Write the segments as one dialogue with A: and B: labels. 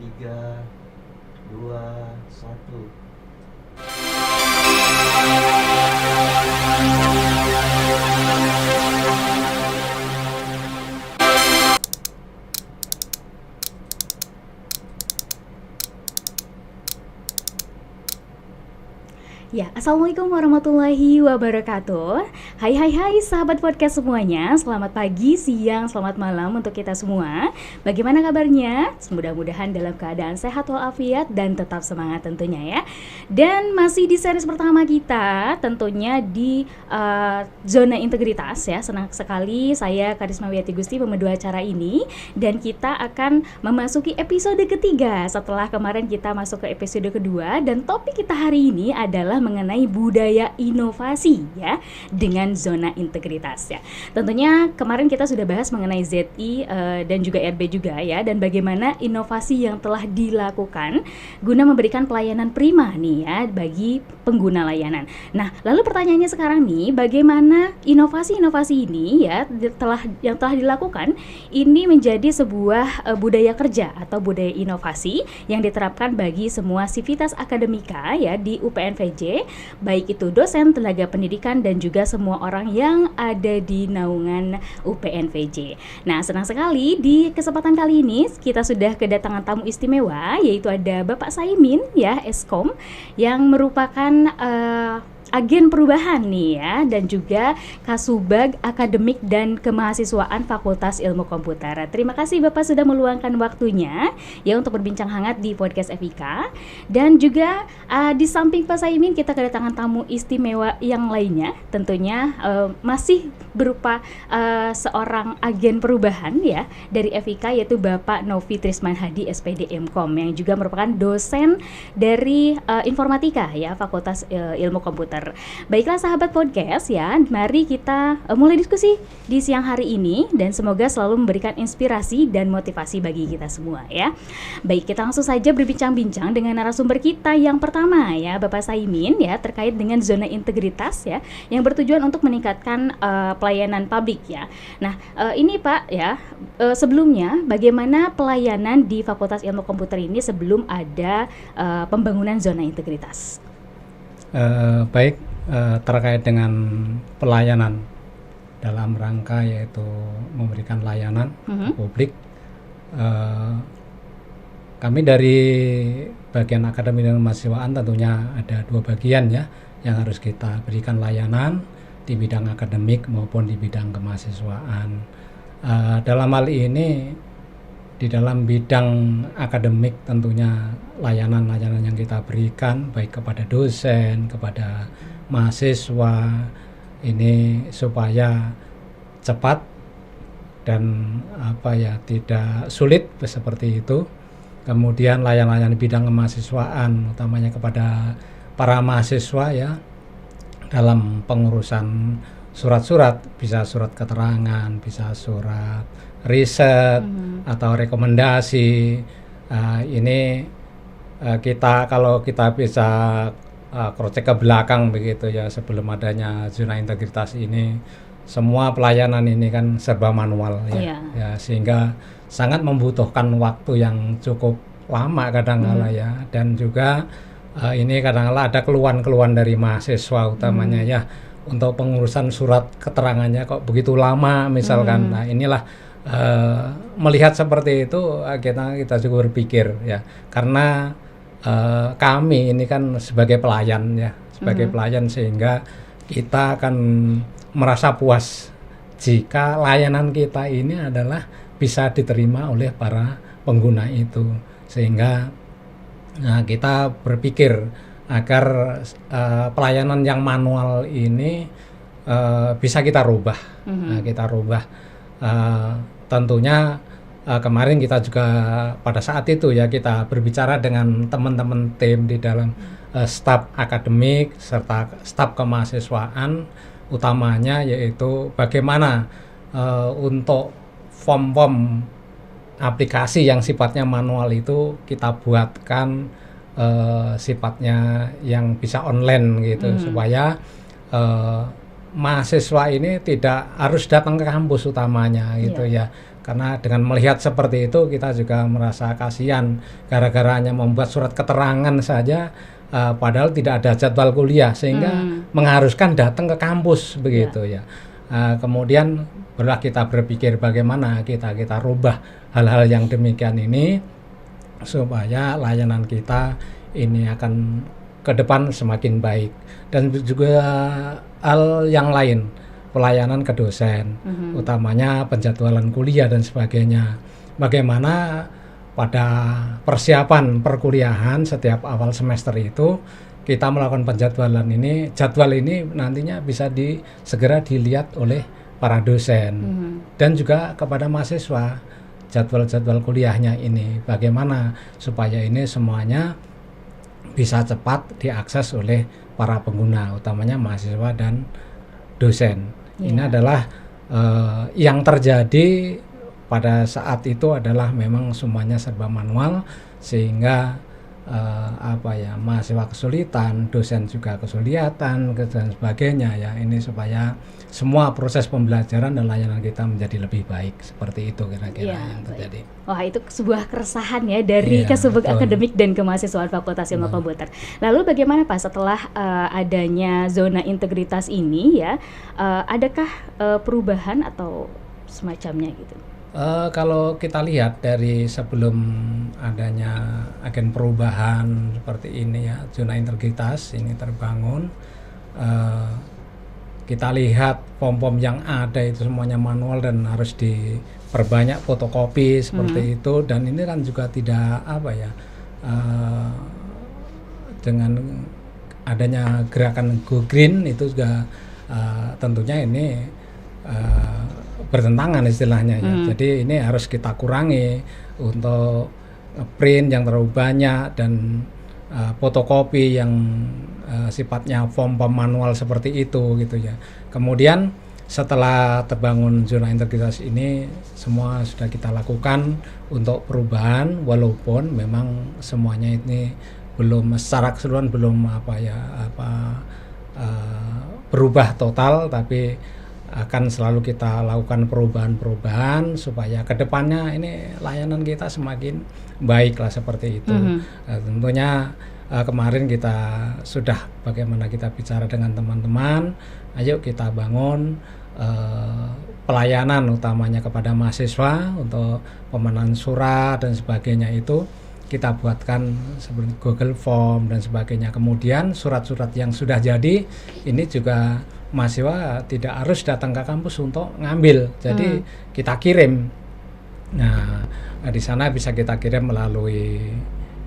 A: 3, 2, 1.
B: Ya, Assalamualaikum warahmatullahi wabarakatuh. Hai sahabat podcast semuanya. Selamat pagi, siang, selamat malam untuk kita semua. Bagaimana kabarnya? Mudah-mudahan dalam keadaan sehat walafiat dan tetap semangat tentunya ya. Dan masih di series pertama kita, tentunya di zona integritas ya. Senang sekali saya Karisma Wiyati Gusti memandu acara ini. Dan kita akan memasuki episode ketiga setelah kemarin kita masuk ke episode kedua. Dan topik kita hari ini adalah mengenai budaya inovasi ya, dengan zona integritas ya. Tentunya kemarin kita sudah bahas mengenai ZI dan juga RB juga ya, dan bagaimana inovasi yang telah dilakukan guna memberikan pelayanan prima nih ya bagi pengguna layanan. Nah, lalu pertanyaannya sekarang nih, bagaimana inovasi-inovasi ini ya yang telah dilakukan ini menjadi sebuah budaya kerja atau budaya inovasi yang diterapkan bagi semua sivitas akademika ya di UPNVJ, baik itu dosen, tenaga pendidikan, dan juga semua orang yang ada di naungan UPNVJ. Nah, senang sekali di kesempatan kali ini kita sudah kedatangan tamu istimewa, yaitu ada Bapak Saimin ya, Eskom, yang merupakan agen perubahan nih ya, dan juga Kasubag Akademik dan Kemahasiswaan Fakultas Ilmu Komputer. Terima kasih Bapak sudah meluangkan waktunya ya untuk berbincang hangat di podcast FIK. Dan juga di samping Pak Saimin kita kedatangan tamu istimewa yang lainnya, tentunya masih berupa seorang agen perubahan ya dari FIK, yaitu Bapak Novi Trisman Hadi SPD MKom, yang juga merupakan dosen dari informatika ya Fakultas Ilmu Komputer. Baiklah sahabat podcast ya, mari kita mulai diskusi di siang hari ini, dan semoga selalu memberikan inspirasi dan motivasi bagi kita semua ya. Baik, kita langsung saja berbincang-bincang dengan narasumber kita yang pertama ya, Bapak Saimin ya, terkait dengan zona integritas ya, yang bertujuan untuk meningkatkan pelayanan publik ya. Nah, ini Pak ya, sebelumnya bagaimana pelayanan di Fakultas Ilmu Komputer ini sebelum ada pembangunan zona integritas?
C: Baik, terkait dengan pelayanan dalam rangka yaitu memberikan layanan ke publik, kami dari bagian akademik dan kemahasiswaan tentunya ada dua bagian ya yang harus kita berikan layanan di bidang akademik maupun di bidang kemahasiswaan. Dalam hal ini di dalam bidang akademik tentunya layanan-layanan yang kita berikan baik kepada dosen, kepada mahasiswa ini supaya cepat dan tidak sulit seperti itu. Kemudian layanan-layanan di bidang kemahasiswaan utamanya kepada para mahasiswa ya dalam pengurusan surat-surat, bisa surat keterangan, bisa surat riset atau rekomendasi. Ini kalau kita bisa cross-check ke belakang begitu ya, sebelum adanya zona integritas ini semua pelayanan ini kan serba manual ya, ya sehingga sangat membutuhkan waktu yang cukup lama kadang-kala ya, dan juga ini kadang-kala ada keluhan-keluhan dari mahasiswa utamanya ya untuk pengurusan surat keterangannya kok begitu lama misalkan. Nah, inilah melihat seperti itu kita juga berpikir ya, karena kami ini kan sebagai pelayan ya, pelayan, sehingga kita akan merasa puas jika layanan kita ini adalah bisa diterima oleh para pengguna itu, sehingga kita berpikir agar pelayanan yang manual ini bisa kita rubah. Tentunya kemarin kita juga pada saat itu ya kita berbicara dengan teman-teman tim di dalam staf akademik serta staf kemahasiswaan, utamanya yaitu bagaimana untuk form-form aplikasi yang sifatnya manual itu kita buatkan sifatnya yang bisa online gitu, supaya mahasiswa ini tidak harus datang ke kampus utamanya gitu ya. Karena dengan melihat seperti itu kita juga merasa kasihan gara-gara hanya membuat surat keterangan saja, padahal tidak ada jadwal kuliah sehingga mengharuskan datang ke kampus begitu ya. Kemudian barulah kita berpikir bagaimana kita rubah hal-hal yang demikian ini supaya layanan kita ini akan ke depan semakin baik. Dan juga hal yang lain, pelayanan ke dosen, utamanya penjadwalan kuliah dan sebagainya. Bagaimana pada persiapan perkuliahan setiap awal semester itu kita melakukan penjadwalan ini, jadwal ini nantinya bisa segera dilihat oleh para dosen dan juga kepada mahasiswa jadwal-jadwal kuliahnya ini, bagaimana supaya ini semuanya bisa cepat diakses oleh para pengguna, utamanya mahasiswa dan dosen. Ini adalah yang terjadi pada saat itu adalah memang semuanya serba manual sehingga mahasiswa kesulitan, dosen juga kesulitan dan sebagainya ya. Ini supaya semua proses pembelajaran dan layanan kita menjadi lebih baik, seperti itu kira-kira yang terjadi.
B: Wah, itu sebuah keresahan ya dari Kesubag Akademik dan Kemahasiswaan Fakultas Ilmu Komputer. Lalu bagaimana Pak setelah adanya zona integritas ini ya, adakah perubahan atau semacamnya gitu?
C: Kalau kita lihat dari sebelum adanya agen perubahan seperti ini ya, zona integritas ini terbangun, kita lihat form-form yang ada itu semuanya manual dan harus diperbanyak fotokopi seperti itu, dan ini kan juga tidak dengan adanya gerakan Go Green itu juga tentunya ini bertentangan istilahnya ya. Jadi ini harus kita kurangi untuk print yang terlalu banyak dan fotokopi yang sifatnya form manual seperti itu gitu ya. Kemudian setelah terbangun zona integritas ini semua sudah kita lakukan untuk perubahan, walaupun memang semuanya ini belum secara keseluruhan belum berubah total, tapi akan selalu kita lakukan perubahan-perubahan supaya kedepannya ini layanan kita semakin baik lah seperti itu. Tentunya kemarin kita sudah bagaimana kita bicara dengan teman-teman, ayo kita bangun pelayanan utamanya kepada mahasiswa untuk pemenuhan surat dan sebagainya itu kita buatkan seperti Google Form dan sebagainya. Kemudian surat-surat yang sudah jadi ini juga mahasiswa tidak harus datang ke kampus untuk ngambil, jadi kita kirim. Nah, di sana bisa kita kirim melalui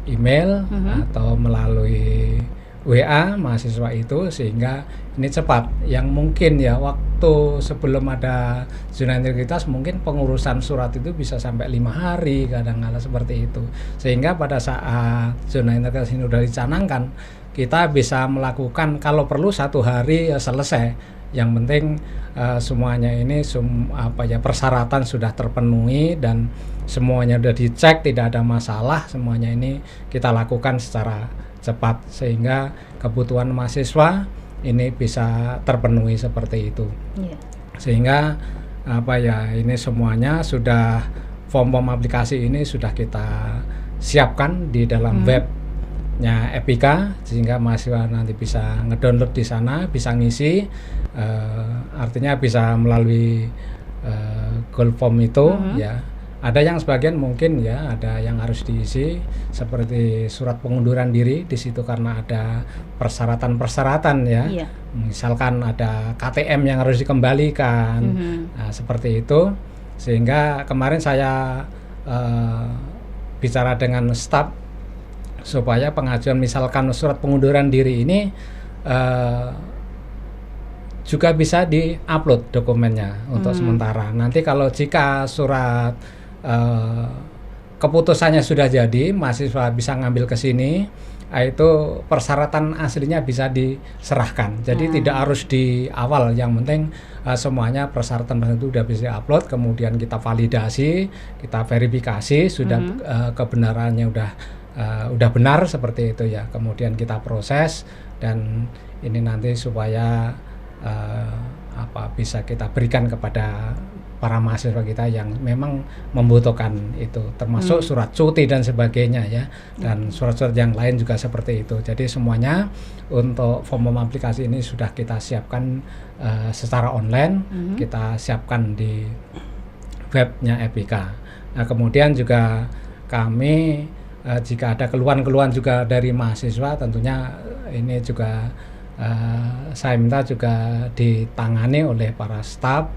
C: email atau melalui WA mahasiswa itu, sehingga ini cepat. Yang mungkin ya waktu sebelum ada zona integritas mungkin pengurusan surat itu bisa sampai 5 hari kadang-kadang seperti itu, sehingga pada saat zona integritas ini sudah dicanangkan kita bisa melakukan kalau perlu 1 hari selesai. Yang penting semuanya ini persyaratan sudah terpenuhi dan semuanya sudah dicek, tidak ada masalah, semuanya ini kita lakukan secara cepat sehingga kebutuhan mahasiswa ini bisa terpenuhi seperti itu. Sehingga ini semuanya sudah form-form aplikasi ini sudah kita siapkan di dalam webnya Epika, sehingga mahasiswa nanti bisa ngedownload di sana, bisa ngisi, artinya bisa melalui Google Form itu ya. Ada yang sebagian mungkin ya ada yang harus diisi seperti surat pengunduran diri di situ karena ada persyaratan-persyaratan ya. Misalkan ada KTM yang harus dikembalikan, nah, seperti itu. Sehingga kemarin saya bicara dengan staf supaya pengajuan misalkan surat pengunduran diri ini juga bisa di-upload dokumennya untuk sementara. Nanti kalau jika surat keputusannya sudah jadi, mahasiswa bisa ngambil ke sini, itu persyaratan aslinya bisa diserahkan. Jadi tidak harus di awal, yang penting semuanya persyaratan itu sudah bisa upload, kemudian kita validasi, kita verifikasi sudah kebenarannya udah benar seperti itu ya. Kemudian kita proses dan ini nanti supaya bisa kita berikan kepada para mahasiswa kita yang memang membutuhkan itu, termasuk surat cuti dan sebagainya ya, dan surat-surat yang lain juga seperti itu. Jadi semuanya untuk form aplikasi ini sudah kita siapkan secara online, kita siapkan di webnya EPIKA. Nah, kemudian juga kami jika ada keluhan-keluhan juga dari mahasiswa, tentunya ini juga saya minta juga ditangani oleh para staf.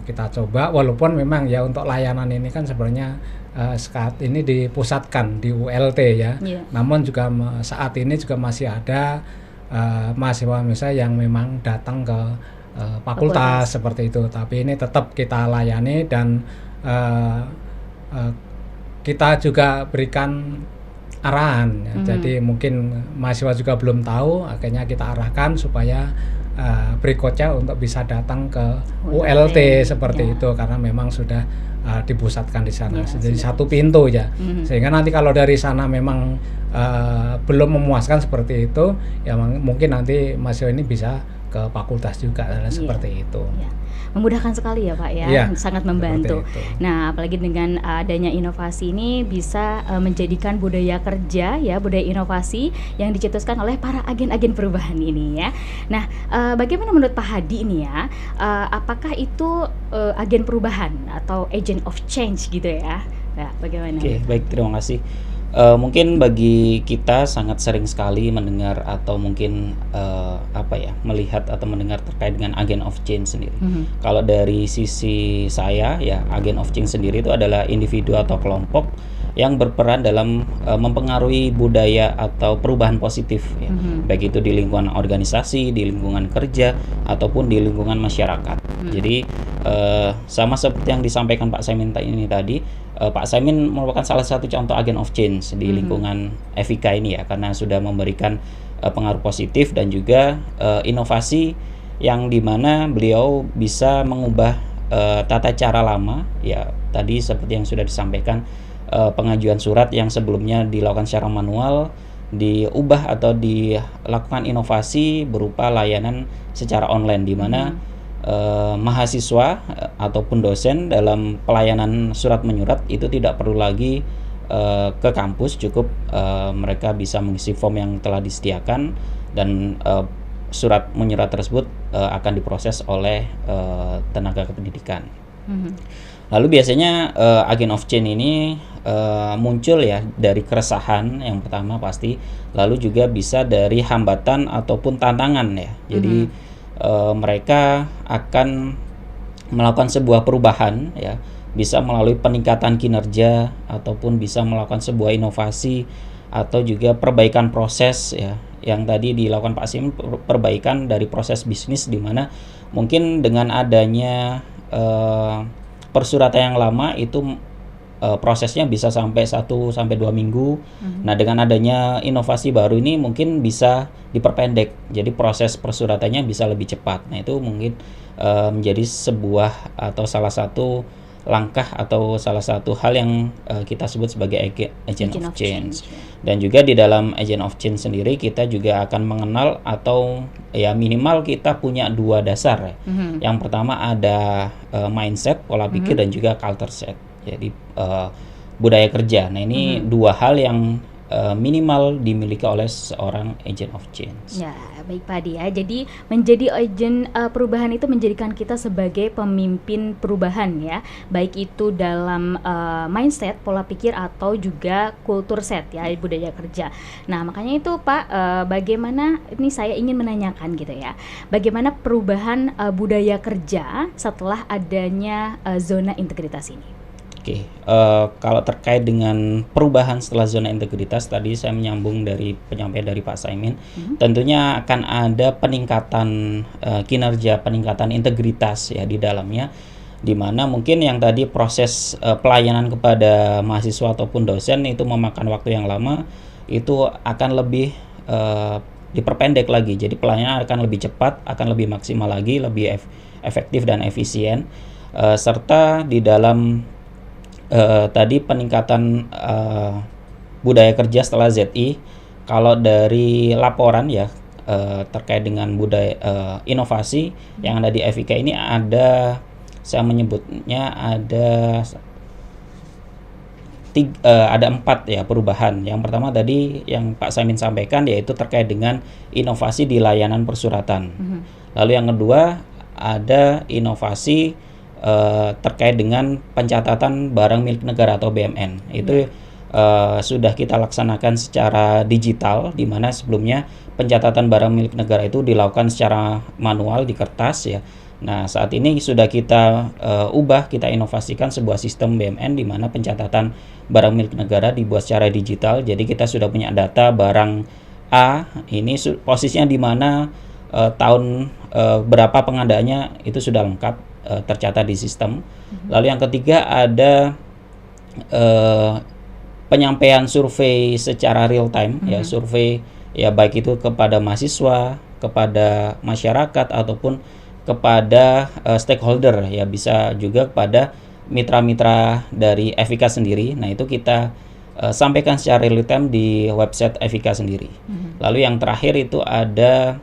C: Kita coba, walaupun memang ya untuk layanan ini kan sebenarnya saat ini dipusatkan di ULT ya, namun juga saat ini juga masih ada mahasiswa yang memang datang ke fakultas seperti itu, tapi ini tetap kita layani dan kita juga berikan arahan ya. Jadi mungkin mahasiswa juga belum tahu, akhirnya kita arahkan supaya berikutnya untuk bisa datang ke ULT seperti itu, karena memang sudah dipusatkan di sana. Jadi satu pintu ya, sehingga nanti kalau dari sana memang belum memuaskan seperti itu, ya mungkin nanti mahasiswa ini bisa ke fakultas juga seperti itu.
B: Memudahkan sekali ya Pak ya, sangat membantu. Nah, apalagi dengan adanya inovasi ini bisa menjadikan budaya kerja ya, budaya inovasi yang dicetuskan oleh para agen-agen perubahan ini ya. Nah, bagaimana menurut Pak Hadi ini ya, apakah itu agen perubahan atau agent of change gitu ya? Nah, bagaimana?
D: Oke, baik, terima kasih. Mungkin bagi kita sangat sering sekali mendengar atau mungkin melihat atau mendengar terkait dengan agent of change sendiri. Kalau dari sisi saya ya, agent of change sendiri itu adalah individu atau kelompok yang berperan dalam mempengaruhi budaya atau perubahan positif ya. Baik itu di lingkungan organisasi, di lingkungan kerja ataupun di lingkungan masyarakat. Jadi sama seperti yang disampaikan Pak Saimin ini tadi, Pak Saimin merupakan salah satu contoh agent of change di lingkungan EPIKA ini ya, karena sudah memberikan pengaruh positif dan juga inovasi yang dimana beliau bisa mengubah tata cara lama ya, tadi seperti yang sudah disampaikan, pengajuan surat yang sebelumnya dilakukan secara manual diubah atau dilakukan inovasi berupa layanan secara online, di mana mahasiswa ataupun dosen dalam pelayanan surat menyurat itu tidak perlu lagi ke kampus, cukup mereka bisa mengisi form yang telah disediakan dan surat menyurat tersebut akan diproses oleh tenaga kependidikan. Lalu biasanya agent of change ini muncul ya dari keresahan yang pertama pasti, lalu juga bisa dari hambatan ataupun tantangan ya. Jadi mereka akan melakukan sebuah perubahan ya, bisa melalui peningkatan kinerja ataupun bisa melakukan sebuah inovasi atau juga perbaikan proses ya, yang tadi dilakukan Pak Sim, perbaikan dari proses bisnis, di mana mungkin dengan adanya persuratan yang lama itu prosesnya bisa sampai 1 sampai 2 minggu. Nah, dengan adanya inovasi baru ini mungkin bisa diperpendek. Jadi proses persuratannya bisa lebih cepat. Nah, itu mungkin menjadi sebuah atau salah satu langkah atau salah satu hal yang kita sebut sebagai agent of change. Dan juga di dalam agent of change sendiri kita juga akan mengenal atau ya minimal kita punya 2 dasar ya. Yang pertama ada mindset, pola pikir, dan juga culture set. Jadi budaya kerja. Nah, ini 2 hal yang minimal dimiliki oleh seorang agent of change.
B: Ya, baik Pak Adi ya. Jadi menjadi agent perubahan itu menjadikan kita sebagai pemimpin perubahan ya, baik itu dalam mindset, pola pikir, atau juga kultur set ya, budaya kerja. Nah, makanya itu Pak, bagaimana ini saya ingin menanyakan gitu ya, bagaimana perubahan budaya kerja setelah adanya zona integritas ini?
D: Oke, kalau terkait dengan perubahan setelah zona integritas, tadi saya menyambung dari penyampaian dari Pak Saimin, tentunya akan ada peningkatan kinerja, peningkatan integritas ya di dalamnya, di mana mungkin yang tadi proses pelayanan kepada mahasiswa ataupun dosen itu memakan waktu yang lama, itu akan lebih diperpendek lagi. Jadi pelayanan akan lebih cepat, akan lebih maksimal lagi, lebih efektif dan efisien, serta di dalam tadi peningkatan budaya kerja setelah ZI. Kalau dari laporan ya terkait dengan budaya inovasi yang ada di EPIKA ini, ada saya menyebutnya ada 4 ya perubahan. Yang pertama tadi yang Pak Samin sampaikan, yaitu terkait dengan inovasi di layanan persuratan. Lalu yang kedua ada inovasi terkait dengan pencatatan barang milik negara atau BMN. Itu sudah kita laksanakan secara digital, di mana sebelumnya pencatatan barang milik negara itu dilakukan secara manual di kertas ya. Nah, saat ini sudah kita ubah, kita inovasikan sebuah sistem BMN di mana pencatatan barang milik negara dibuat secara digital. Jadi kita sudah punya data barang A ini posisinya di mana, tahun berapa pengadaannya, itu sudah lengkap tercatat di sistem. Lalu yang ketiga ada penyampaian survei secara real time ya, survei ya baik itu kepada mahasiswa, kepada masyarakat ataupun kepada stakeholder ya, bisa juga kepada mitra-mitra dari Evika sendiri. Nah, itu kita sampaikan secara real time di website Evika sendiri. Lalu yang terakhir itu ada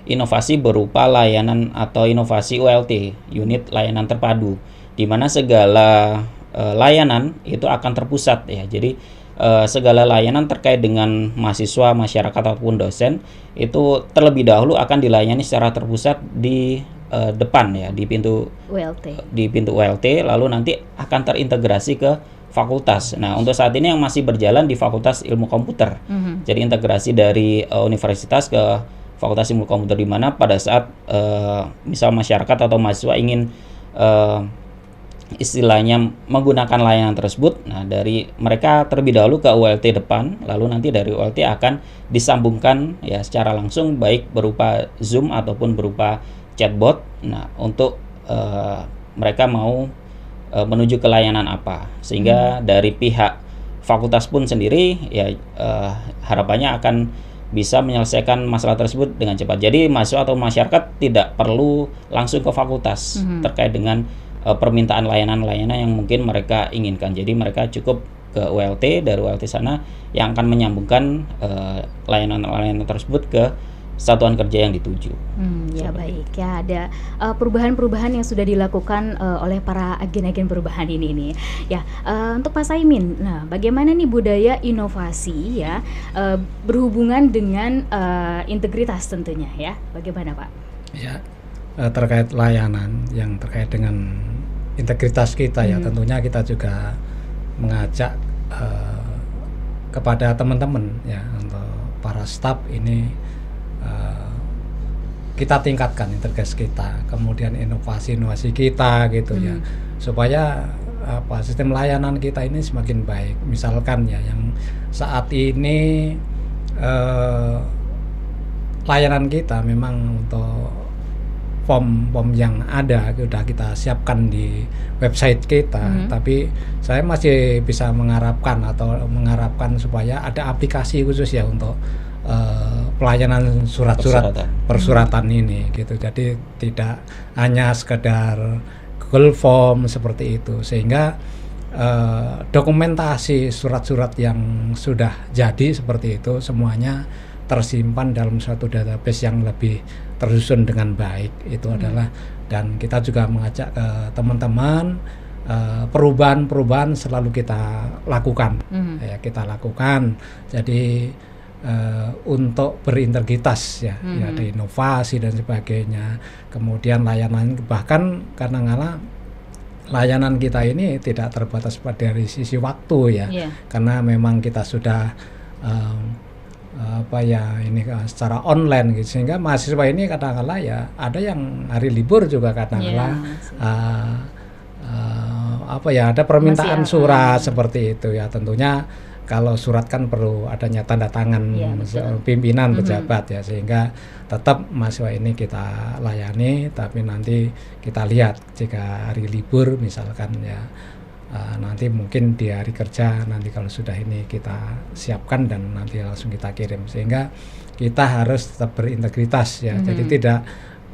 D: inovasi berupa layanan atau inovasi ULT, unit layanan terpadu, di mana segala layanan itu akan terpusat ya. Jadi segala layanan terkait dengan mahasiswa, masyarakat ataupun dosen itu terlebih dahulu akan dilayani secara terpusat di depan ya, di pintu ULT, lalu nanti akan terintegrasi ke fakultas. Nah, untuk saat ini yang masih berjalan di Fakultas Ilmu Komputer. Jadi integrasi dari universitas ke Fakultas Ilmu Komputer, di mana pada saat misal masyarakat atau mahasiswa ingin istilahnya menggunakan layanan tersebut, nah dari mereka terlebih dahulu ke ULT depan, lalu nanti dari ULT akan disambungkan ya secara langsung, baik berupa Zoom ataupun berupa chatbot. Nah, untuk mereka mau menuju ke layanan apa, sehingga dari pihak fakultas pun sendiri ya harapannya akan bisa menyelesaikan masalah tersebut dengan cepat. Jadi mahasiswa atau masyarakat tidak perlu langsung ke fakultas terkait dengan permintaan layanan-layanan yang mungkin mereka inginkan. Jadi mereka cukup ke ULT, dari ULT sana yang akan menyambungkan layanan-layanan tersebut ke satuan kerja yang dituju.
B: Ya baik ya, ada perubahan-perubahan yang sudah dilakukan oleh para agen-agen perubahan ini nih. Ya, untuk Pak Saimin, nah bagaimana nih budaya inovasi ya berhubungan dengan integritas tentunya ya? Bagaimana Pak?
C: Ya, terkait layanan yang terkait dengan integritas kita ya, tentunya kita juga mengajak kepada teman-teman ya, untuk para staf ini kita tingkatkan integritas kita, kemudian inovasi kita gitu ya, supaya sistem layanan kita ini semakin baik. Misalkan ya, yang saat ini layanan kita memang untuk form yang ada sudah kita siapkan di website kita, tapi saya masih bisa mengharapkan supaya ada aplikasi khusus ya untuk pelayanan surat-surat persuratan ini gitu. Jadi tidak hanya sekedar Google Form seperti itu, sehingga dokumentasi surat-surat yang sudah jadi seperti itu semuanya tersimpan dalam suatu database yang lebih tersusun dengan baik. Itu adalah, dan kita juga mengajak ke teman-teman, perubahan-perubahan selalu kita lakukan ya, kita lakukan. Jadi untuk berintegritas ya, ya ada inovasi dan sebagainya. Kemudian layanan, bahkan kadang-kala layanan kita ini tidak terbatas pada dari sisi waktu ya, karena memang kita sudah secara online gitu, sehingga mahasiswa ini kadang-kala ya ada yang hari libur juga kadang-kala ada permintaan surat seperti itu ya. Tentunya kalau surat kan perlu adanya tanda tangan pimpinan pejabat ya, sehingga tetap mahasiswa ini kita layani, tapi nanti kita lihat jika hari libur misalkan ya, nanti mungkin di hari kerja nanti kalau sudah ini kita siapkan dan nanti langsung kita kirim, sehingga kita harus tetap berintegritas ya. Jadi tidak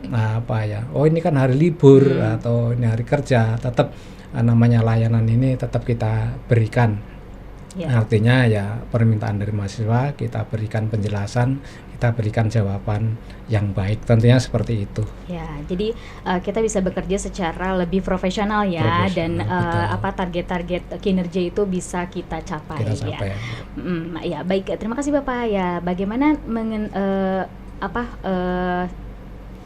C: ini kan hari libur atau ini hari kerja, tetap namanya layanan ini tetap kita berikan
B: Ya.
C: Artinya ya permintaan dari mahasiswa kita berikan penjelasan, kita berikan jawaban yang baik, tentunya seperti itu.
B: Ya, jadi kita bisa bekerja secara lebih profesional ya, dan
C: betul.
B: target-target kinerja itu bisa kita capai.
C: Kita capai.
B: Ya, baik. Terima kasih Bapak. Ya, bagaimana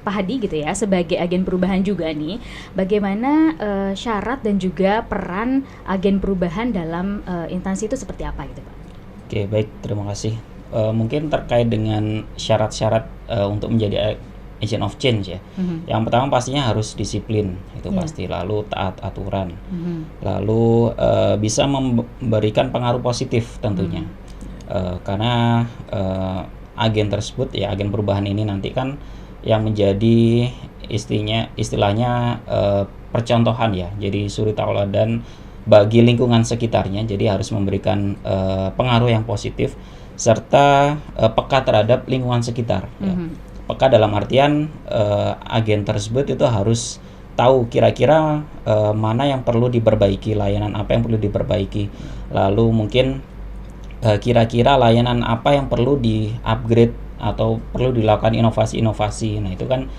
B: Pak Hadi gitu ya, sebagai agen perubahan juga nih, bagaimana syarat dan juga peran agen perubahan dalam instansi itu seperti apa gitu Pak?
D: Oke, baik, terima kasih. Mungkin terkait dengan syarat-syarat untuk menjadi agent of change ya. Yang pertama pastinya harus disiplin, itu pasti. Lalu taat aturan. Lalu bisa memberikan pengaruh positif tentunya. Karena agen tersebut ya, agen perubahan ini nanti kan yang menjadi istilahnya percontohan ya. Jadi suri tauladan bagi lingkungan sekitarnya. Jadi harus memberikan pengaruh yang positif serta peka terhadap lingkungan sekitar. Ya. Peka dalam artian agen tersebut itu harus tahu kira-kira mana yang perlu diperbaiki, layanan apa yang perlu diperbaiki. Lalu mungkin kira-kira layanan apa yang perlu di-upgrade atau perlu dilakukan inovasi-inovasi. Nah, itu kan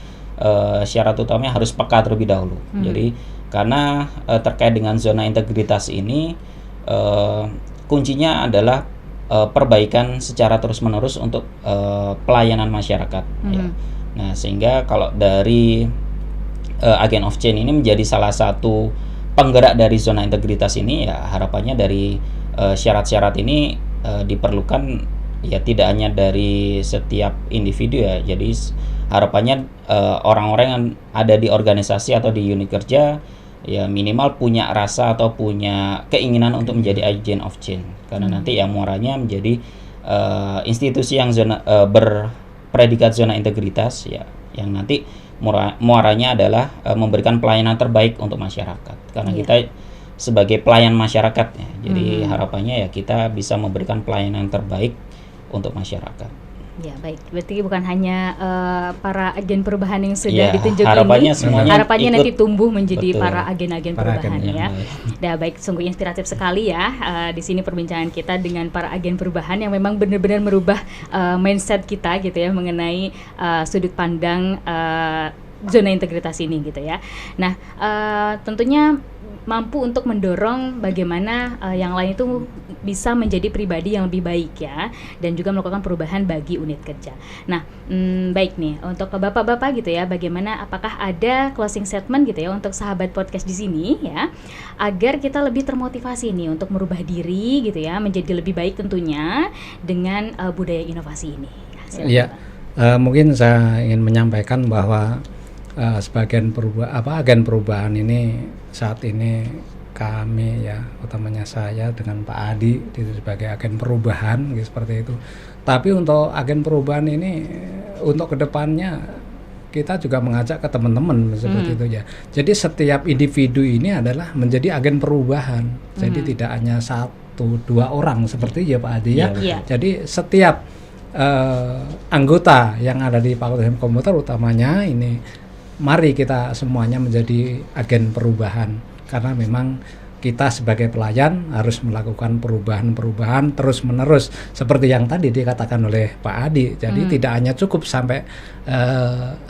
D: syarat utamanya harus peka terlebih dahulu. Jadi karena terkait dengan zona integritas ini kuncinya adalah perbaikan secara terus-menerus untuk pelayanan masyarakat. Ya. Nah, sehingga kalau dari Agent of Change ini menjadi salah satu penggerak dari zona integritas ini, ya harapannya dari syarat-syarat ini diperlukan ya tidak hanya dari setiap individu ya. Jadi harapannya orang-orang yang ada di organisasi atau di unit kerja ya minimal punya rasa atau punya keinginan untuk menjadi agent of change. Karena nanti yang muaranya menjadi institusi yang berpredikat zona integritas ya, yang nanti muaranya adalah memberikan pelayanan terbaik untuk masyarakat. Karena kita sebagai pelayan masyarakat ya. Jadi harapannya ya kita bisa memberikan pelayanan terbaik untuk masyarakat.
B: Ya, baik. Berarti bukan hanya para agen perubahan yang sudah ditunjuk
D: harapannya
B: ini,
D: semuanya
B: harapannya
D: ikut,
B: nanti tumbuh menjadi
D: betul,
B: para agen-agen perubahan ya.
C: Baik.
B: Baik, sungguh inspiratif sekali ya di sini perbincangan kita dengan para agen perubahan yang memang benar-benar merubah mindset kita gitu ya mengenai sudut pandang zona integritas ini gitu ya. Nah, tentunya mampu untuk mendorong bagaimana yang lain itu bisa menjadi pribadi yang lebih baik ya, dan juga melakukan perubahan bagi unit kerja. Nah, baik nih untuk ke bapak-bapak gitu ya, bagaimana, apakah ada closing statement gitu ya untuk sahabat podcast di sini ya, agar kita lebih termotivasi nih untuk merubah diri gitu ya, menjadi lebih baik tentunya dengan budaya inovasi ini.
C: Iya, mungkin saya ingin menyampaikan bahwa sebagian agen perubahan ini saat ini kami ya, utamanya saya dengan Pak Adi itu sebagai agen perubahan gitu, seperti itu. Tapi untuk agen perubahan ini untuk kedepannya kita juga mengajak ke teman-teman seperti itu ya. Jadi setiap individu ini adalah menjadi agen perubahan. Jadi tidak hanya 1-2 orang seperti ya Pak Adi ya. Jadi setiap anggota yang ada di Fakultas Komputer utamanya ini, mari kita semuanya menjadi agen perubahan, karena memang kita sebagai pelayan harus melakukan perubahan-perubahan terus-menerus seperti yang tadi dikatakan oleh Pak Adi. Jadi tidak hanya cukup sampai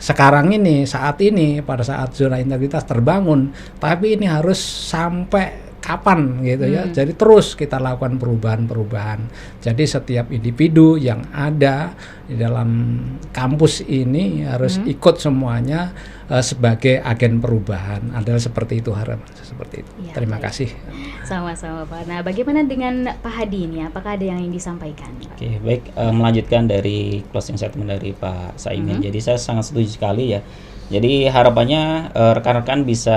C: sekarang ini, saat ini, pada saat zona integritas terbangun, tapi ini harus sampai kapan gitu ya. Jadi terus kita lakukan perubahan-perubahan. Jadi setiap individu yang ada di dalam kampus ini harus ikut semuanya sebagai agen perubahan. Adalah seperti itu, harapan seperti itu. Ya, terima kasih.
B: Sama-sama Pak. Nah, bagaimana dengan Pak Hadi ini? Apakah ada yang ingin disampaikan?
D: Oke, baik. Melanjutkan dari closing statement dari Pak Saimin. Jadi saya sangat setuju sekali ya. Jadi harapannya rekan-rekan bisa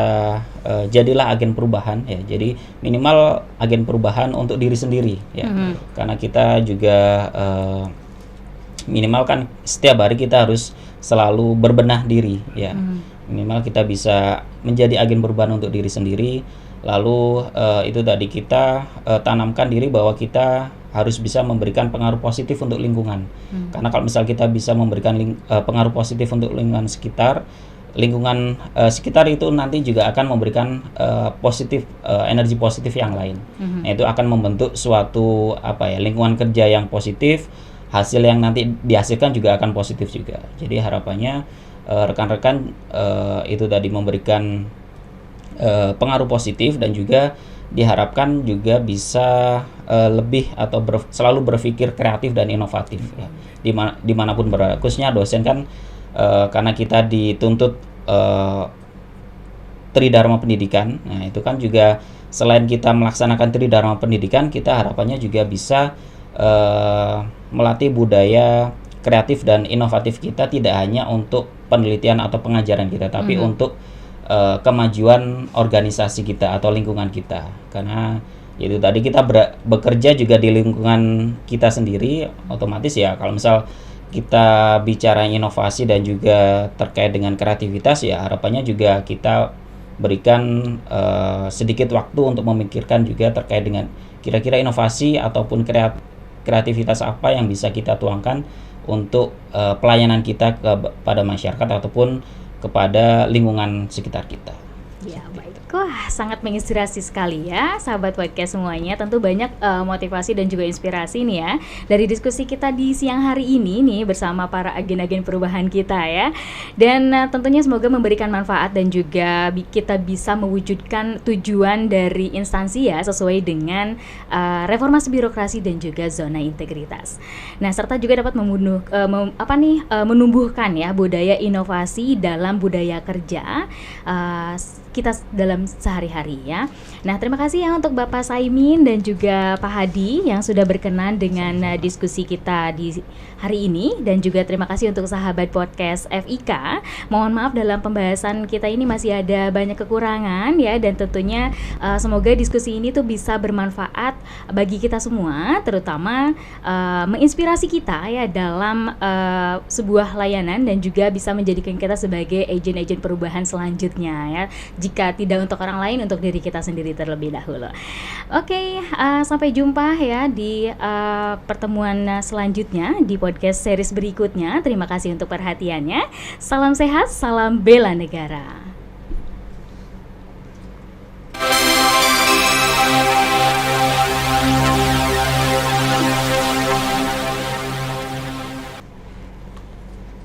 D: jadilah agen perubahan ya. Jadi minimal agen perubahan untuk diri sendiri ya. Karena kita juga minimal kan setiap hari kita harus selalu berbenah diri ya. Minimal kita bisa menjadi agen perubahan untuk diri sendiri. Lalu itu tadi kita tanamkan diri bahwa kita harus bisa memberikan pengaruh positif untuk lingkungan. Karena kalau misal kita bisa memberikan pengaruh positif untuk lingkungan sekitar, lingkungan sekitar itu nanti juga akan memberikan energi positif yang lain. Nah, itu akan membentuk suatu lingkungan kerja yang positif, hasil yang nanti dihasilkan juga akan positif juga. Jadi harapannya rekan-rekan itu tadi memberikan pengaruh positif, dan juga diharapkan juga bisa lebih atau selalu berpikir kreatif dan inovatif ya, dimanapun berada. Khususnya dosen kan karena kita dituntut tridharma pendidikan. Nah, itu kan juga selain kita melaksanakan tridharma pendidikan, kita harapannya juga bisa melatih budaya kreatif dan inovatif kita, tidak hanya untuk penelitian atau pengajaran kita, tapi untuk kemajuan organisasi kita atau lingkungan kita. Karena itu tadi kita bekerja juga di lingkungan kita sendiri, otomatis ya kalau misal kita bicara inovasi dan juga terkait dengan kreativitas, ya harapannya juga kita berikan sedikit waktu untuk memikirkan juga terkait dengan kira-kira inovasi ataupun kreativitas apa yang bisa kita tuangkan untuk pelayanan kita kepada masyarakat ataupun kepada lingkungan sekitar kita.
B: Ya, baik. Wah, sangat menginspirasi sekali ya sahabat podcast semuanya. Tentu banyak motivasi dan juga inspirasi nih ya dari diskusi kita di siang hari ini nih bersama para agen-agen perubahan kita ya. Dan tentunya semoga memberikan manfaat dan juga kita bisa mewujudkan tujuan dari instansi ya sesuai dengan reformasi birokrasi dan juga zona integritas. Nah, serta juga dapat menumbuhkan ya budaya inovasi dalam budaya kerja kita dalam sehari-hari ya. Nah, terima kasih ya untuk Bapak Saimin dan juga Pak Hadi yang sudah berkenan dengan diskusi kita di hari ini, dan juga terima kasih untuk sahabat podcast FIK. Mohon maaf dalam pembahasan kita ini masih ada banyak kekurangan ya, dan tentunya semoga diskusi ini tuh bisa bermanfaat bagi kita semua, terutama menginspirasi kita ya dalam sebuah layanan, dan juga bisa menjadikan kita sebagai agen-agen perubahan selanjutnya ya. Jika tidak untuk orang lain, untuk diri kita sendiri terlebih dahulu. Oke, sampai jumpa ya di pertemuan selanjutnya di podcast series berikutnya. Terima kasih untuk perhatiannya. Salam sehat, salam bela negara.